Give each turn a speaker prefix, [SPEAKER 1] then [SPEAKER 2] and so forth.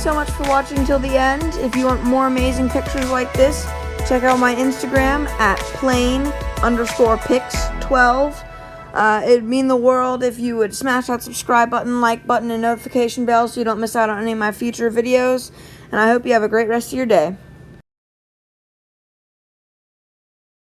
[SPEAKER 1] so much for watching till the end. If you want more amazing pictures like this, check out my Instagram at plain_pics12. It'd mean the world if you would smash that subscribe button, like button, and notification bell so you don't miss out on any of my future videos. And I hope you have a great rest of your day.